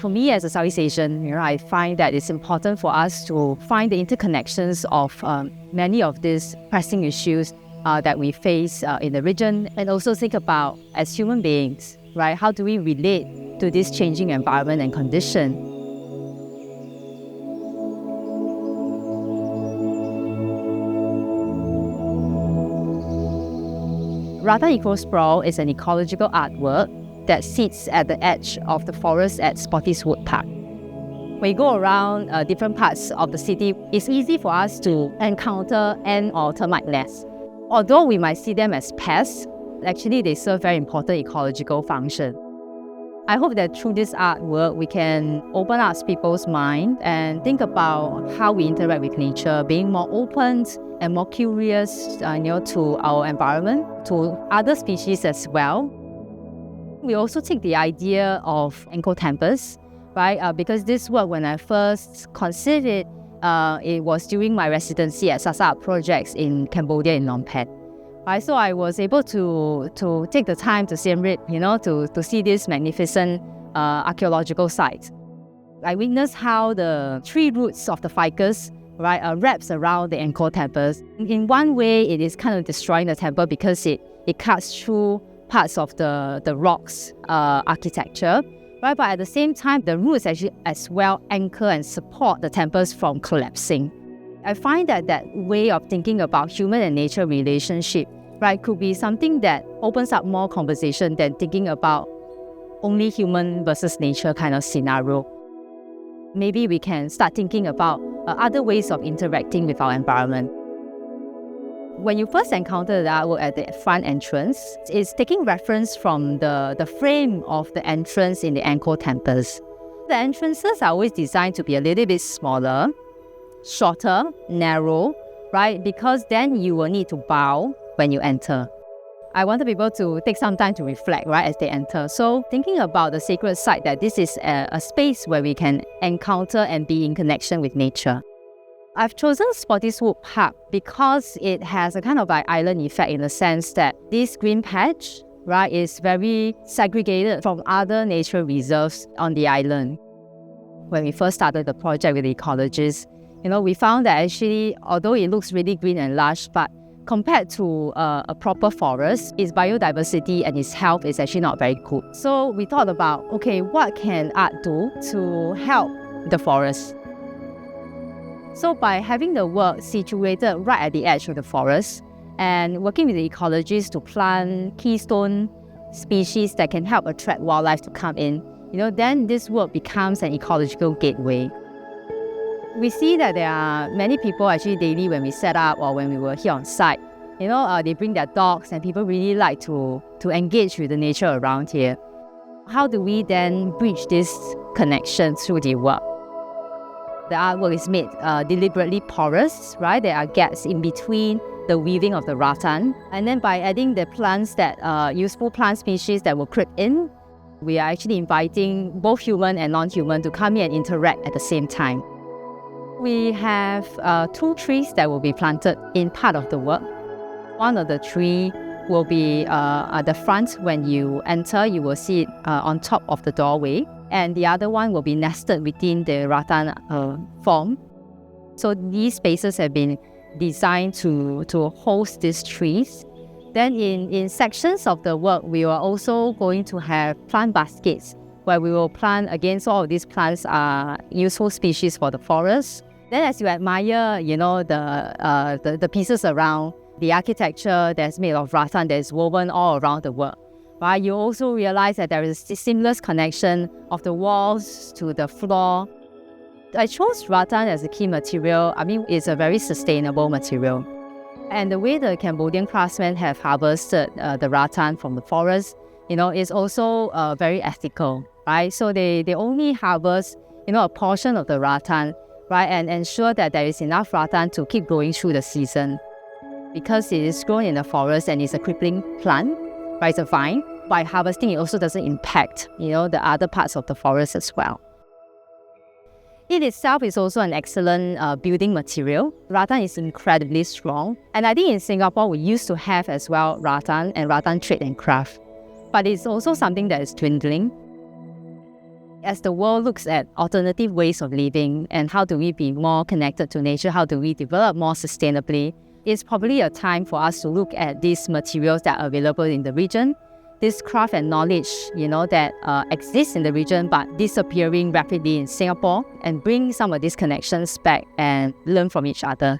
For me as a Southeast Asian, I find that it's important for us to find the interconnections of many of these pressing issues that we face in the region, and also think about, as human beings, right, how do we relate to this changing environment and condition? Rattan Eco-Sprawl is an ecological artwork that sits at the edge of the forest at Spottiswoode Park. When you go around different parts of the city, it's easy for us to encounter ant or termite nests. Although we might see them as pests, actually they serve very important ecological function. I hope that through this artwork, we can open up people's mind and think about how we interact with nature, being more open and more curious to our environment, to other species as well. We also take the idea of encroachments, right? Because this work, when I first considered it was during my residency at Sasa Art Projects in Cambodia in Phnom Penh. Right, so I was able to take the time to Siem Reap, to see this magnificent archaeological site. I witnessed how the tree roots of the ficus, right, wraps around the Angkor temples. In one way, it is kind of destroying the temple because it cuts through parts of the rocks architecture. Right, but at the same time, the roots actually as well anchor and support the temples from collapsing. I find that way of thinking about human and nature relationship, right, could be something that opens up more conversation than thinking about only human versus nature kind of scenario. Maybe we can start thinking about other ways of interacting with our environment. When you first encounter the artwork at the front entrance, it's taking reference from the frame of the entrance in the Angkor temples. The entrances are always designed to be a little bit smaller, shorter, narrow, right? Because then you will need to bow when you enter. I wanted people to take some time to reflect, right, as they enter. So thinking about the sacred site, that this is a space where we can encounter and be in connection with nature. I've chosen Spottiswoode Park because it has a kind of like island effect in the sense that this green patch, right, is very segregated from other nature reserves on the island. When we first started the project with the ecologists, we found that actually, although it looks really green and lush, but compared to a proper forest, its biodiversity and its health is actually not very good. So we thought about, okay, what can art do to help the forest? So by having the work situated right at the edge of the forest and working with the ecologists to plant keystone species that can help attract wildlife to come in, then this work becomes an ecological gateway. We see that there are many people actually daily when we set up or when we were here on site, they bring their dogs and people really like to engage with the nature around here. How do we then bridge this connection through the work? The artwork is made deliberately porous, right? There are gaps in between the weaving of the rattan. And then by adding the plants useful plant species that will creep in, we are actually inviting both human and non-human to come in and interact at the same time. We have 2 trees that will be planted in part of the work. One of the tree will be at the front. When you enter, you will see it on top of the doorway. And the other one will be nested within the rattan form. So these spaces have been designed to host these trees. Then in sections of the work, we are also going to have plant baskets where we will plant, again, so all of these plants are useful species for the forest. Then as you admire, the pieces around, the architecture that's made of rattan that is woven all around the work, right? You also realize that there is a seamless connection of the walls to the floor. I chose rattan as a key material. It's a very sustainable material. And the way the Cambodian craftsmen have harvested the rattan from the forest, is also very ethical, right? So they only harvest, a portion of the rattan, right, and ensure that there is enough rattan to keep growing through the season. Because it is grown in the forest and it's a crippling plant, right, it's a vine, by harvesting it also doesn't impact, the other parts of the forest as well. It itself is also an excellent building material. Rattan is incredibly strong. And I think in Singapore, we used to have as well rattan and rattan trade and craft. But it's also something that is dwindling. As the world looks at alternative ways of living and how do we be more connected to nature, how do we develop more sustainably, it's probably a time for us to look at these materials that are available in the region, this craft and knowledge, that exists in the region but disappearing rapidly in Singapore, and bring some of these connections back and learn from each other.